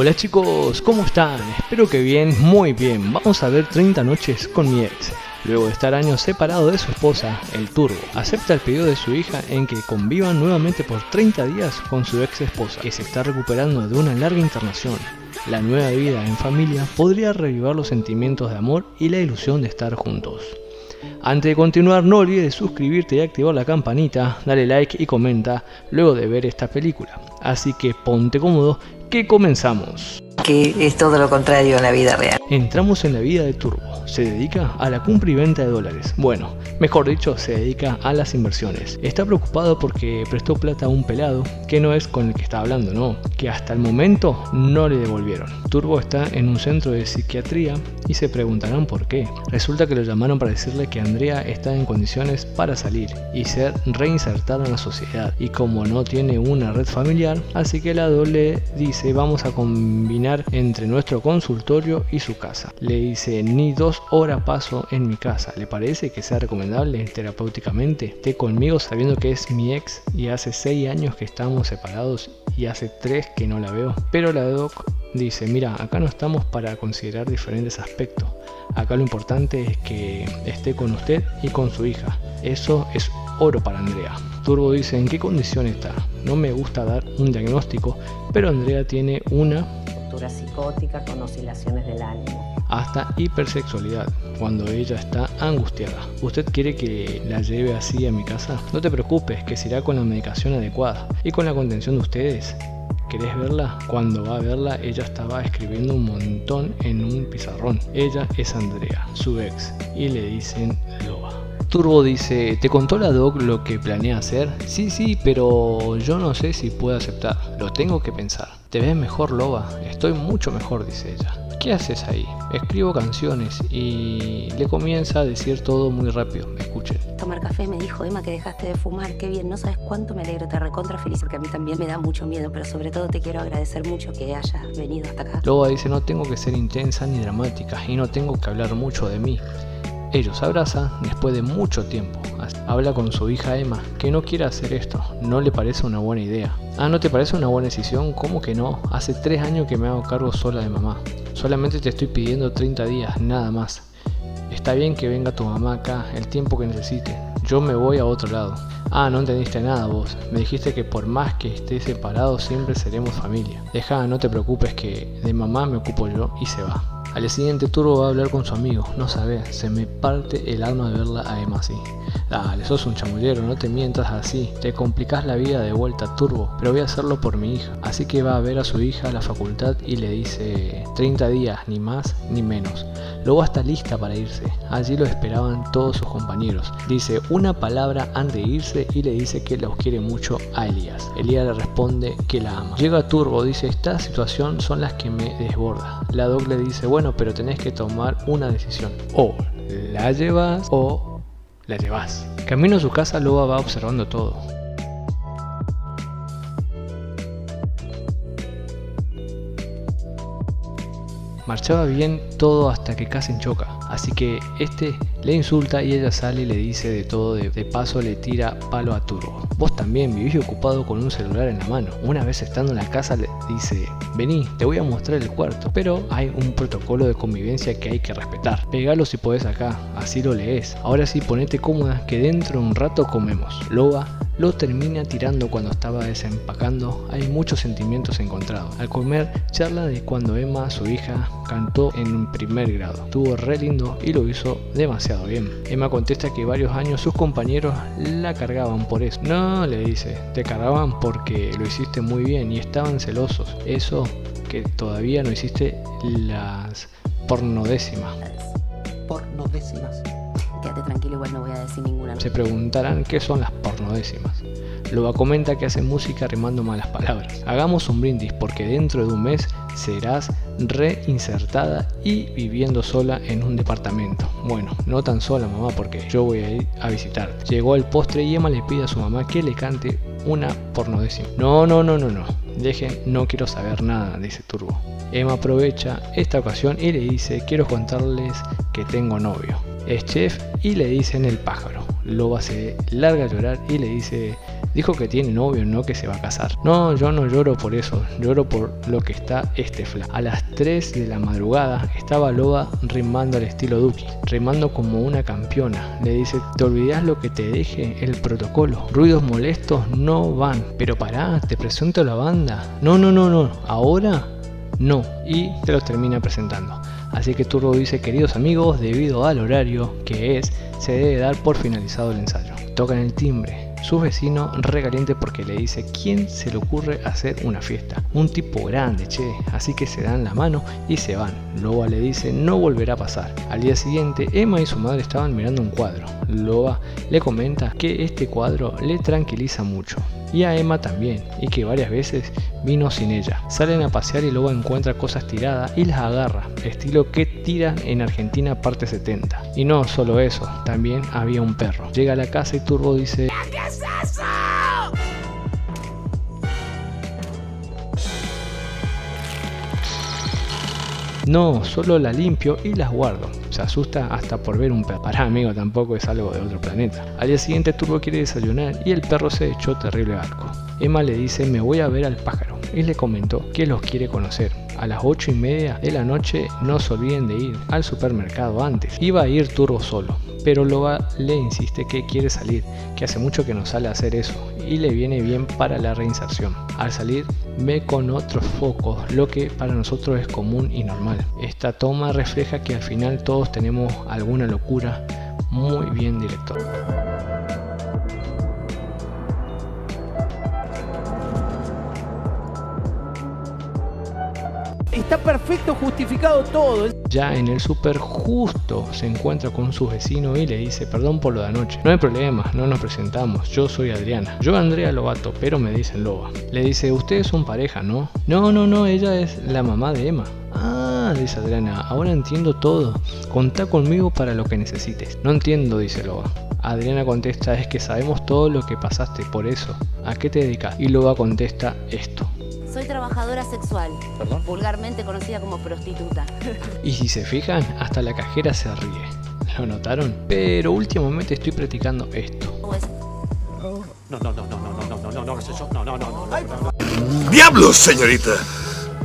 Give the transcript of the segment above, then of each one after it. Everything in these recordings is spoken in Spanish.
Hola chicos, ¿cómo están? Espero que bien, muy bien. Vamos a ver 30 noches con mi ex. Luego de estar años separado de su esposa, el Turbo acepta el pedido de su hija en que convivan nuevamente por 30 días con su ex esposa, que se está recuperando de una larga internación. La nueva vida en familia podría revivar los sentimientos de amor y la ilusión de estar juntos. Antes de continuar, no olvides suscribirte y activar la campanita, dale like y comenta luego de ver esta película. Así que ponte cómodo, que comenzamos. Que es todo lo contrario en la vida real. Entramos en la vida de Turbo. Se dedica a la compra y venta de dólares. Bueno, mejor dicho, se dedica a las inversiones. Está preocupado porque prestó plata a un pelado, que no es con el que está hablando, no, que hasta el momento no le devolvieron. Turbo está en un centro de psiquiatría y se preguntarán por qué. Resulta que lo llamaron para decirle que Andrea está en condiciones para salir y ser reinsertada en la sociedad. Y como no tiene una red familiar, así que la le dice: vamos a combinar entre nuestro consultorio y su casa. Le dice: ni 2 horas paso en mi casa. ¿Le parece que sea recomendable terapéuticamente? Esté conmigo sabiendo que es mi ex y hace 6 años que estamos separados y hace 3 que no la veo. Pero la doc dice: mira, acá no estamos para considerar diferentes aspectos. Acá lo importante es que esté con usted y con su hija. Eso es oro para Andrea. Turbo dice: ¿en qué condición está? No me gusta dar un diagnóstico, pero Andrea tiene una postura psicótica con oscilaciones del ánimo. Hasta hipersexualidad, cuando ella está angustiada. ¿Usted quiere que la lleve así a mi casa? No te preocupes, que se irá con la medicación adecuada y con la contención de ustedes. ¿Querés verla? Cuando va a verla, ella estaba escribiendo un montón en un pizarrón. Ella es Andrea, su ex, y le dicen Loba. Turbo dice: ¿te contó la doc lo que planea hacer? Sí, pero yo no sé si puedo aceptar. Lo tengo que pensar. ¿Te ves mejor, Loba? Estoy mucho mejor, dice ella. ¿Qué haces ahí? Escribo canciones, y le comienza a decir todo muy rápido. Escuchen. Tomar café, me dijo Emma que dejaste de fumar. Qué bien, no sabes cuánto me alegro, te recontra feliz, porque a mí también me da mucho miedo, pero sobre todo te quiero agradecer mucho que hayas venido hasta acá. Loba dice: no tengo que ser intensa ni dramática y no tengo que hablar mucho de mí. Ellos se abrazan después de mucho tiempo. Habla con su hija Emma, que no quiere hacer esto, no le parece una buena idea. Ah, ¿no te parece una buena decisión? ¿Cómo que no? Hace 3 años que me hago cargo sola de mamá. Solamente te estoy pidiendo 30 días, nada más. Está bien que venga tu mamá acá el tiempo que necesite. Yo me voy a otro lado. Ah, no entendiste nada vos. Me dijiste que por más que estés separado siempre seremos familia. Deja, no te preocupes, que de mamá me ocupo yo. Y se va. Al día siguiente Turbo va a hablar con su amigo. No sabes, se me parte el alma de verla a Emma así. Dale, sos un chamullero, no te mientas así. Te complicás la vida de vuelta, Turbo, pero voy a hacerlo por mi hija. Así que va a ver a su hija a la facultad y le dice: 30 días, ni más ni menos. Luego está lista para irse. Allí lo esperaban todos sus compañeros. Dice una palabra antes de irse y le dice que los quiere mucho a Elías. Elías le responde que la ama. Llega Turbo, dice: esta situación son las que me desborda. La doc le dice: bueno, pero tenés que tomar una decisión. O la llevas o la llevas. Camino a su casa, Loba va observando todo. Marchaba bien todo hasta que casi choca, así que este le insulta y ella sale y le dice de todo, de paso le tira palo a Turbo. Vos también vivís ocupado con un celular en la mano. Una vez estando en la casa le dice: vení, te voy a mostrar el cuarto, pero hay un protocolo de convivencia que hay que respetar. Pegalo si podés acá, así lo lees. Ahora sí, ponete cómoda que dentro de un rato comemos. Loba lo termina tirando cuando estaba desempacando. Hay muchos sentimientos encontrados. Al comer charla de cuando Emma, su hija, cantó en primer grado. Estuvo re lindo y lo hizo demasiado bien. Emma contesta que varios años sus compañeros la cargaban por eso. No, le dice, te cargaban porque lo hiciste muy bien y estaban celosos. Eso que todavía no hiciste las pornodécimas. Pornodécimas. Quédate tranquilo, igual no voy a decir ninguna. Se preguntarán qué son las pornodécimas. Loba comenta que hace música rimando malas palabras. Hagamos un brindis porque dentro de un mes serás reinsertada y viviendo sola en un departamento. Bueno, no tan sola, mamá, porque yo voy a ir a visitarte. Llegó el postre y Emma le pide a su mamá que le cante una pornodécima. No. Dejen, no quiero saber nada, dice Turbo. Emma aprovecha esta ocasión y le dice: quiero contarles que tengo novio. Es chef y le dicen el pájaro. Loba se larga a llorar y le dice: Dijo que tiene novio, no que se va a casar. No, yo no lloro por eso, lloro por lo que está este flaco. A las 3 de la madrugada estaba Loba rimando al estilo Duki, rimando como una campeona. Le dice, te olvidás lo que te deje el protocolo. Ruidos molestos no van. Pero pará, te presento a la banda. No, ahora no. Y te los termina presentando. Así que Turbo dice, queridos amigos, debido al horario que es, se debe dar por finalizado el ensayo. Tocan el timbre. Su vecino recaliente porque le dice, ¿quién se le ocurre hacer una fiesta? Un tipo grande, che. Así que se dan la mano y se van. Loba le dice, no volverá a pasar. Al día siguiente, Emma y su madre estaban mirando un cuadro. Loba le comenta que este cuadro le tranquiliza mucho. Y a Emma también, y que varias veces vino sin ella. Salen a pasear y Loba encuentra cosas tiradas y las agarra, estilo que tiran en Argentina parte 70. Y no solo eso, también había un perro. Llega a la casa y Turbo dice, ¿qué es eso? No, solo la limpio y las guardo. Se asusta hasta por ver un perro. Pará, amigo, tampoco es algo de otro planeta. Al día siguiente Turbo quiere desayunar y el perro se echó terrible arco. Emma le dice, me voy a ver al pájaro. Y le comentó que los quiere conocer. A las 8:30 de la noche no se olviden de ir al supermercado antes. Iba a ir Turbo solo, pero Loba le insiste que quiere salir, que hace mucho que no sale a hacer eso y le viene bien para la reinserción. Al salir ve con otros focos lo que para nosotros es común y normal. Esta toma refleja que al final todos tenemos alguna locura. Muy bien, director. Está perfecto, justificado todo. Ya en el súper justo se encuentra con su vecino y le dice, perdón por lo de anoche. No hay problema, no nos presentamos, yo soy Adriana. Yo Andrea Lobato, pero me dicen Loba. Le dice, ustedes son pareja, ¿no? No, ella es la mamá de Emma. Ah, dice Adriana, ahora entiendo todo. Contá conmigo para lo que necesites. No entiendo, dice Loba. Adriana contesta, es que sabemos todo lo que pasaste, por eso. ¿A qué te dedicas? Y Loba contesta esto. Soy trabajadora sexual, ¿Perdón? vulgarmente conocida como prostituta. Y si se fijan, hasta la cajera se ríe. ¿Lo notaron? Pero últimamente estoy practicando esto. ¡Diablos, señorita!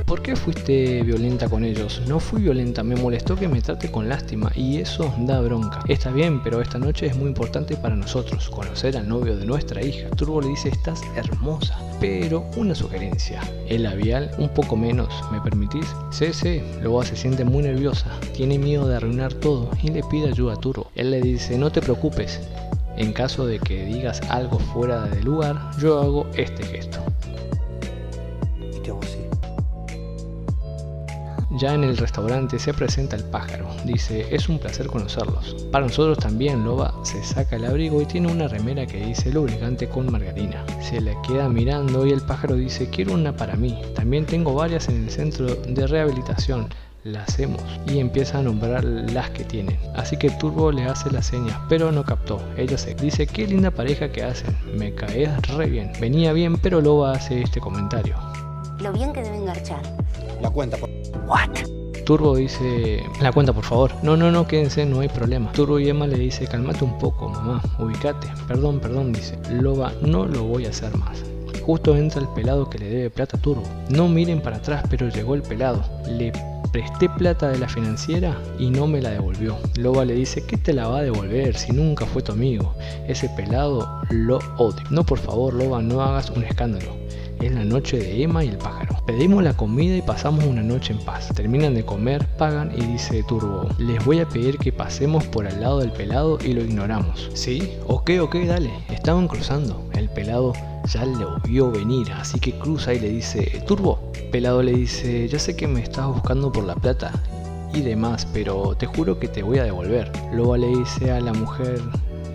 ¿Por qué fuiste violenta con ellos? No fui violenta, me molestó que me trate con lástima y eso da bronca. Está bien, pero esta noche es muy importante para nosotros, conocer al novio de nuestra hija. Turbo le dice, estás hermosa, pero una sugerencia. El labial un poco menos, ¿me permitís? Sí, Loba se siente muy nerviosa, tiene miedo de arruinar todo y le pide ayuda a Turbo. Él le dice, no te preocupes, en caso de que digas algo fuera de lugar, yo hago este gesto. Ya en el restaurante se presenta el pájaro, dice, es un placer conocerlos. Para nosotros también. Loba se saca el abrigo y tiene una remera que dice lubricante con margarina. Se la queda mirando y el pájaro dice, quiero una para mí. También tengo varias en el centro de rehabilitación. La hacemos y empieza a nombrar las que tienen. Así que Turbo le hace las señas, pero no captó. Ella se dice, qué linda pareja que hacen, me caes re bien. Venía bien, pero Loba hace este comentario. Lo bien que deben garchar. La cuenta, por... Turbo dice, la cuenta por favor. No, quédense, no hay problema. Turbo y Emma le dice, calmate un poco, mamá, ubicate. Perdón, dice. Loba, no lo voy a hacer más. Justo entra el pelado que le debe plata a Turbo. No miren para atrás, pero llegó el pelado. Le presté plata de la financiera y no me la devolvió. Loba le dice, ¿qué te la va a devolver si nunca fue tu amigo? Ese pelado lo odio. No, por favor, Loba, no hagas un escándalo. Es la noche de Emma y el pájaro. Pedimos la comida y pasamos una noche en paz. Terminan de comer, pagan y dice Turbo, les voy a pedir que pasemos por al lado del pelado y lo ignoramos. ¿Sí? Ok, dale. Estaban cruzando. El pelado ya lo vio venir, así que cruza y le dice, Turbo. Pelado le dice, ya sé que me estás buscando por la plata y demás, pero te juro que te voy a devolver. Loba le dice a la mujer,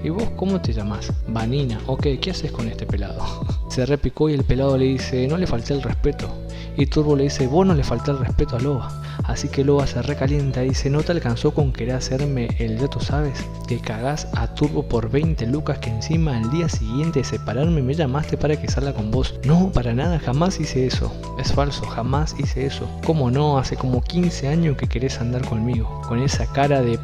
¿y vos cómo te llamas? Vanina. Ok, ¿qué haces con este pelado? Se repicó y el pelado le dice, no le falté el respeto. Y Turbo le dice, vos no le falté el respeto a Loba. Así que Loba se recalienta y dice, ¿no te alcanzó con querer hacerme el ya tú sabes? Que cagás a Turbo por 20 lucas que encima al día siguiente de separarme me llamaste para que salga con vos. No, para nada, jamás hice eso. Es falso, jamás hice eso. ¿Cómo no? Hace como 15 años que querés andar conmigo. Con esa cara de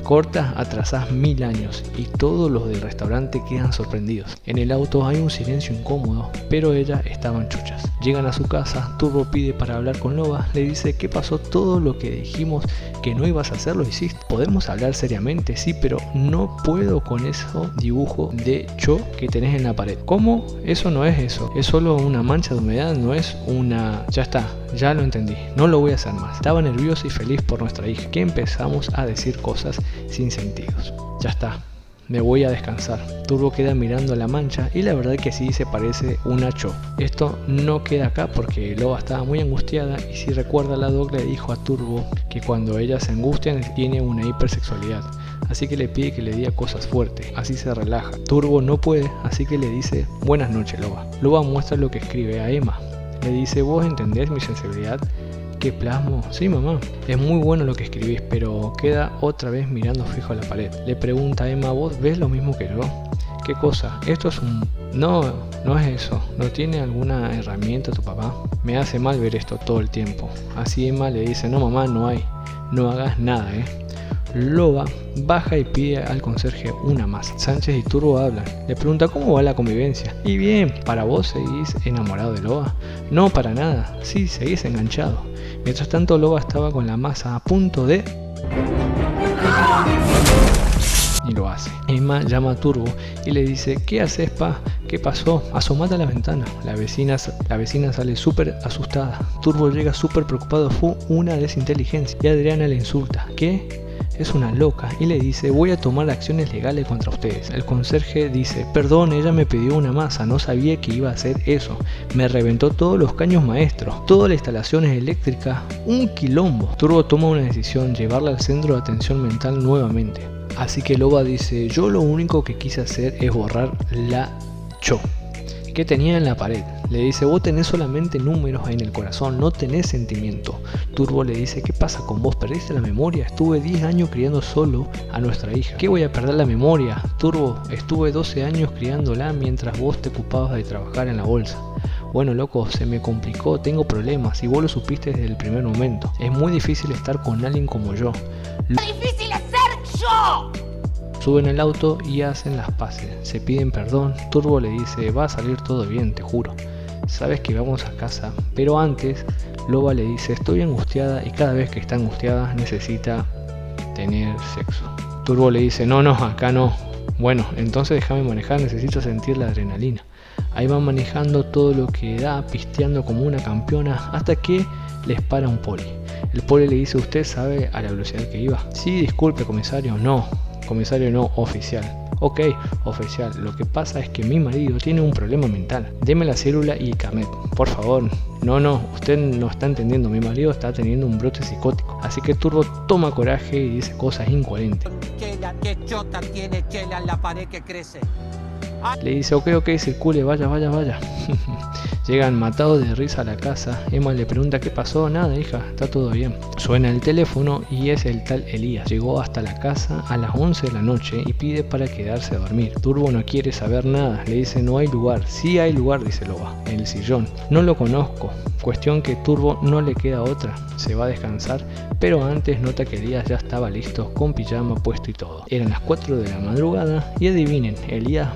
Corta, atrasás 1000 años y todos los del restaurante quedan sorprendidos. En el auto hay un silencio incómodo, pero ellas estaban chuchas. Llegan a su casa, Turbo pide para hablar con Loba, le dice ¿qué pasó? Todo lo que dijimos que no ibas a hacer lo hiciste. ¿Podemos hablar seriamente? Sí, pero no puedo con eso dibujo de Cho que tenés en la pared. ¿Cómo? Eso no es eso. Es solo una mancha de humedad, no es una... Ya está, ya lo entendí. No lo voy a hacer más. Estaba nervioso y feliz por nuestra hija, que empezamos a decir cosas sin sentidos. Ya está. Me voy a descansar. Turbo queda mirando la mancha y la verdad que sí se parece una Cho. Esto no queda acá porque Loba estaba muy angustiada y si recuerda la doc le dijo a Turbo que cuando ella se angustia tiene una hipersexualidad. Así que le pide que le diga cosas fuertes, así se relaja. Turbo no puede, así que le dice buenas noches Loba. Loba muestra lo que escribe a Emma. Le dice ¿vos entendés mi sensibilidad? ¿Qué plasmo? Sí mamá, es muy bueno lo que escribís, pero queda otra vez mirando fijo a la pared. Le pregunta a Emma, ¿vos ves lo mismo que yo? ¿Qué cosa? Esto es un... No es eso. ¿No tiene alguna herramienta tu papá? Me hace mal ver esto todo el tiempo. Así Emma le dice, no mamá, no hay. No hagas nada, Loba baja y pide al conserje una más. Sánchez y Turbo hablan. Le pregunta cómo va la convivencia. Y bien, ¿para vos seguís enamorado de Loba? No, para nada. Sí, seguís enganchado. Mientras tanto Loba estaba con la masa a punto de... Y lo hace. Emma llama a Turbo y le dice ¿qué haces pa? ¿Qué pasó? Asomate a la ventana. La vecina sale súper asustada. Turbo llega súper preocupado. Fue una desinteligencia. Y Adriana le insulta. ¿Qué? Es una loca y le dice voy a tomar acciones legales contra ustedes. El conserje dice perdón, ella me pidió una masa, no sabía que iba a hacer eso. Me reventó todos los caños maestros, toda la instalación es eléctrica, un quilombo. Turbo toma una decisión, llevarla al centro de atención mental nuevamente. Así que Loba dice yo lo único que quise hacer es borrar la Cho que tenía en la pared. Le dice vos tenés solamente números en el corazón, no tenés sentimiento. Turbo le dice ¿qué pasa con vos? ¿Perdiste la memoria? Estuve 10 años criando solo a nuestra hija. ¿Qué voy a perder la memoria? Turbo, estuve 12 años criándola mientras vos te ocupabas de trabajar en la bolsa. Bueno loco, se me complicó, tengo problemas y vos lo supiste desde el primer momento. Es muy difícil estar con alguien como yo. ¡Lo difícil es ser yo! Suben al auto y hacen las paces, se piden perdón. Turbo le dice va a salir todo bien, te juro. Sabes que vamos a casa, pero antes Loba le dice estoy angustiada y cada vez que está angustiada necesita tener sexo. Turbo le dice no, acá no. Bueno, entonces déjame manejar, necesito sentir la adrenalina. Ahí van manejando todo lo que da, pisteando como una campeona hasta que les para un poli. El poli le dice ¿usted sabe a la velocidad que iba? Sí, disculpe comisario, no. Comisario no, oficial. Ok, oficial, lo que pasa es que mi marido tiene un problema mental. Deme la célula y carnet, por favor. No, usted no está entendiendo, mi marido está teniendo un brote psicótico. Así que Turbo toma coraje y dice cosas incoherentes. ¿Qué chota tiene Chela en la pared que crece? Le dice ok, circule, vaya. Llegan matados de risa a la casa. Emma le pregunta qué pasó. Nada hija, está todo bien. Suena el teléfono y es el tal Elías. Llegó hasta la casa a las 11 de la noche y pide para quedarse a dormir. Turbo no quiere saber nada, le dice no hay lugar. Sí hay lugar, dice Loba, en el sillón. No lo conozco. Cuestión que Turbo no le queda otra, se va a descansar, pero antes nota que Elías ya estaba listo con pijama puesto y todo. Eran las 4 de la madrugada y adivinen, Elías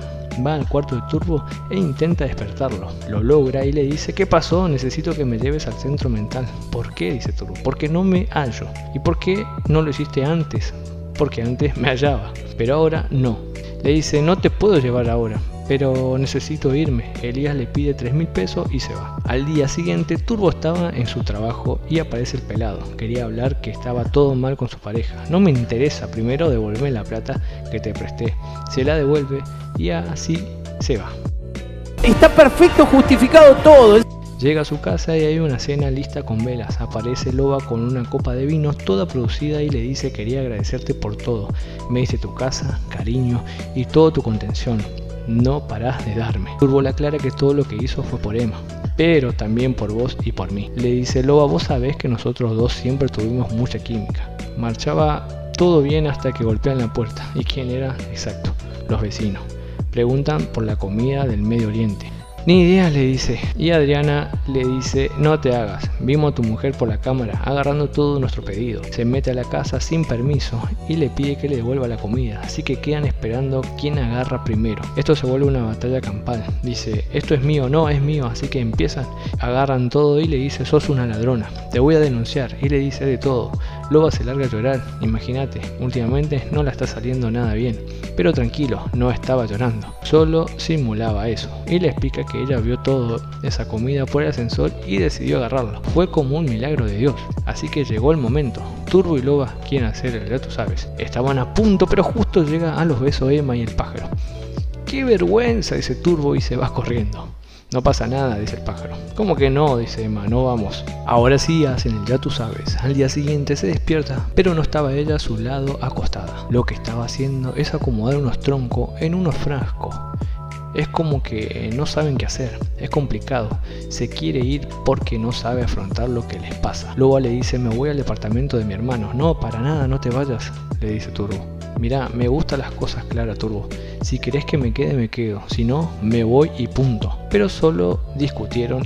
va al cuarto de Turbo e intenta despertarlo. Lo logra y le dice ¿qué pasó? Necesito que me lleves al centro mental. ¿Por qué? Dice Turbo. Porque no me hallo. ¿Y por qué no lo hiciste antes? Porque antes me hallaba, pero ahora no. Le dice no te puedo llevar ahora, pero necesito irme. Elías le pide 3.000 pesos y se va. Al día siguiente Turbo estaba en su trabajo y aparece el pelado. Quería hablar que estaba todo mal con su pareja. No me interesa, primero devolverme la plata que te presté. Se la devuelve y así se va. Está perfecto justificado todo. Llega a su casa y hay una cena lista con velas. Aparece Loba con una copa de vino toda producida y le dice quería agradecerte por todo. Me diste tu casa, cariño y toda tu contención. No parás de darme. Turbo le aclara que todo lo que hizo fue por Emma, pero también por vos y por mí. Le dice Loba, vos sabés que nosotros dos siempre tuvimos mucha química. Marchaba todo bien hasta que golpean la puerta. ¿Y quién era? Exacto, los vecinos. Preguntan por la comida del Medio Oriente. Ni idea, le dice. Y Adriana le dice, no te hagas, vimos a tu mujer por la cámara agarrando todo nuestro pedido. Se mete a la casa sin permiso y le pide que le devuelva la comida, así que quedan esperando quién agarra primero. Esto se vuelve una batalla campal. Dice, esto es mío, no, es mío, así que empiezan, agarran todo y le dice, sos una ladrona, te voy a denunciar. Y le dice de todo. Loba se larga a llorar. Imagínate, últimamente no la está saliendo nada bien. Pero tranquilo, no estaba llorando, solo simulaba eso. Y le explica que ella vio toda esa comida por el ascensor y decidió agarrarlo. Fue como un milagro de Dios. Así que llegó el momento. Turbo y Loba quieren hacer el ya tú sabes. Estaban a punto, pero justo llega a los besos Emma y el pájaro. ¡Qué vergüenza!, dice Turbo y se va corriendo. No pasa nada, dice el pájaro. ¿Cómo que no?, dice Emma, no vamos. Ahora sí hacen el ya tú sabes. Al día siguiente se despierta, pero no estaba ella a su lado acostada. Lo que estaba haciendo es acomodar unos troncos en unos frascos. Es como que no saben qué hacer, es complicado. Se quiere ir porque no sabe afrontar lo que les pasa. Loba le dice, me voy al departamento de mi hermano. No, para nada, no te vayas, le dice Turbo. Mirá, me gustan las cosas claras, Turbo. Si querés que me quede, me quedo. Si no, me voy y punto. Pero solo discutieron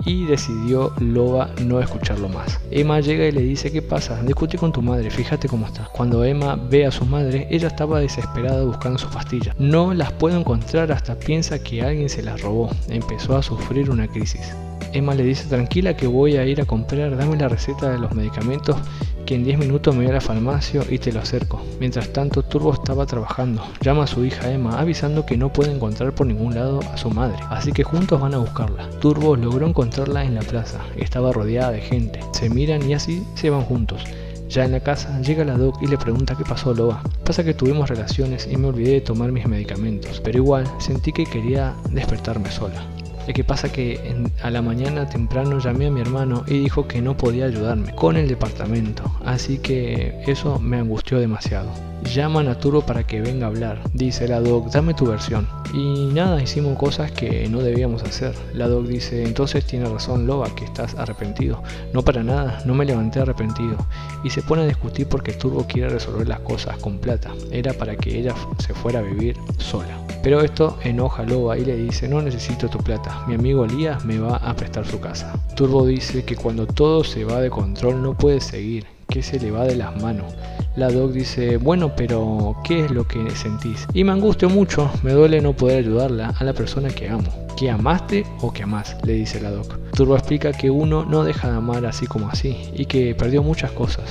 y decidió Loba no escucharlo más. Emma llega y le dice, ¿qué pasa? Discutí con tu madre, fíjate cómo está. Cuando Emma ve a su madre, ella estaba desesperada buscando sus pastillas. No las puede encontrar, hasta piensa que alguien se las robó. Empezó a sufrir una crisis. Emma le dice, tranquila que voy a ir a comprar, dame la receta de los medicamentos que en 10 minutos me voy a la farmacia y te lo acerco. Mientras tanto, Turbo estaba trabajando. Llama a su hija Emma avisando que no puede encontrar por ningún lado a su madre, así que juntos van a buscarla. Turbo logró encontrarla en la plaza, estaba rodeada de gente. Se miran y así se van juntos. Ya en la casa llega la doc y le pregunta qué pasó, Loba. Pasa que tuvimos relaciones y me olvidé de tomar mis medicamentos, pero igual sentí que quería despertarme sola. Es que pasa que a la mañana temprano llamé a mi hermano y dijo que no podía ayudarme con el departamento, así que eso me angustió demasiado. Llaman a Turbo para que venga a hablar. Dice la doc, dame tu versión. Y nada, hicimos cosas que no debíamos hacer. La doc dice, entonces tiene razón Loba, que estás arrepentido. No, para nada, no me levanté arrepentido. Y se pone a discutir porque Turbo quiere resolver las cosas con plata. Era para que ella se fuera a vivir sola. Pero esto enoja a Loba y le dice, no necesito tu plata, mi amigo Elías me va a prestar su casa. Turbo dice que cuando todo se va de control no puede seguir, que se le va de las manos. La doc dice, bueno, pero ¿qué es lo que sentís? Y me angustio mucho, me duele no poder ayudarla a la persona que amo. ¿Que amaste o que amás?, le dice la doc. Turbo explica que uno no deja de amar así como así y que perdió muchas cosas.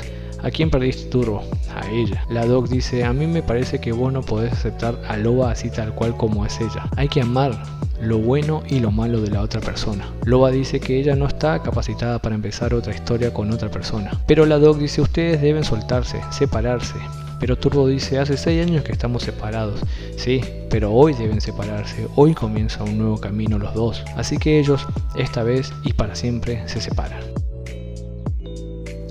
¿A quién perdiste, Turbo? A ella. La doc dice, a mí me parece que vos no podés aceptar a Loba así tal cual como es ella. Hay que amar lo bueno y lo malo de la otra persona. Loba dice que ella no está capacitada para empezar otra historia con otra persona. Pero la doc dice, ustedes deben soltarse, separarse. Pero Turbo dice, hace 6 años que estamos separados. Sí, pero hoy deben separarse, hoy comienza un nuevo camino los dos. Así que ellos, esta vez y para siempre, se separan.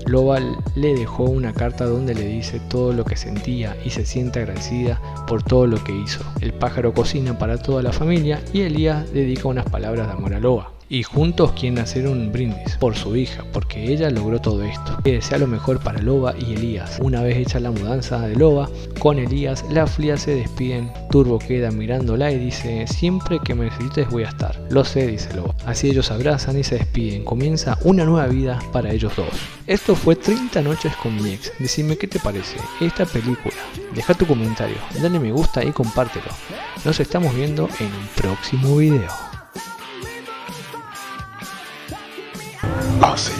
Loba le dejó una carta donde le dice todo lo que sentía y se siente agradecida por todo lo que hizo. El pájaro cocina para toda la familia y Elías dedica unas palabras de amor a Loba. Y juntos quieren hacer un brindis por su hija, porque ella logró todo esto. Que desea lo mejor para Loba y Elías. Una vez hecha la mudanza de Loba con Elías, las frías se despiden. Turbo queda mirándola y dice, siempre que me necesites voy a estar. Lo sé, dice Loba. Así ellos se abrazan y se despiden. Comienza una nueva vida para ellos dos. Esto fue 30 noches con mi ex. Decime qué te parece esta película. Deja tu comentario, dale me gusta y compártelo. Nos estamos viendo en un próximo video. Ah, sí.